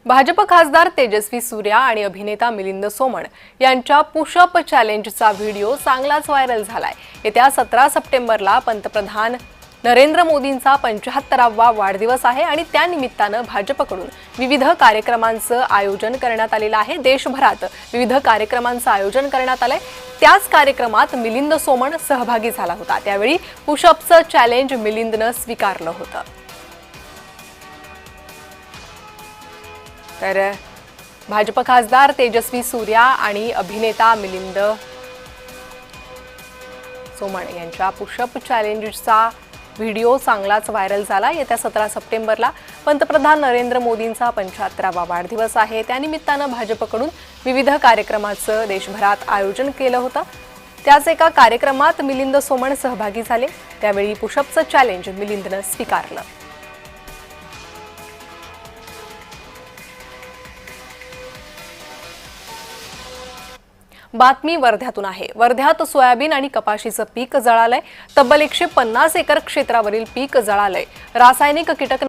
भाजप खासदार तेजस्वी सूर्या आणि अभिनेता मिलिंद सोमण यांच्या पुशअप चॅलेंजचा व्हिडिओ चांगलाच व्हायरल झालाय। येत्या 17 सप्टेंबरला पंतप्रधान नरेंद्र मोदींचा 75वा वाढदिवस आहे आणि त्या निमित्तानं भाजपकडून विविध कार्यक्रमांचं आयोजन करण्यात आलेलं आहे। देशभरात विविध कार्यक्रमांचं आयोजन करण्यात आलंय। त्याच कार्यक्रमात मिलिंद सोमण सहभागी झाला होता। त्यावेळी पुशअपचं चॅलेंज मिलिंदनं स्वीकारलं होतं। तर भाजप खासदार तेजस्वी सूर्या आणि अभिनेता मिलिंद सोमण यांच्या पुशअप चॅलेंजचा व्हिडिओ चांगलाच व्हायरल झाला। येत्या 17 सप्टेंबरला पंतप्रधान नरेंद्र मोदींचा 75वा वाढदिवस आहे। त्यानिमित्तानं भाजपकडून विविध कार्यक्रमाचं देशभरात आयोजन केलं होतं। त्याच एका कार्यक्रमात मिलिंद सोमण सहभागी झाले। त्यावेळी पुशअपचं चॅलेंज मिलिंदनं स्वीकारलं। बातमी वर्ध्यातून आहे। वर्ध्यात सोयाबीन आणि कपाशीचं पीक जळालंय। तब्बल 150 एकर क्षेत्रावरील पीक जळालंय। रासायनिक कीटक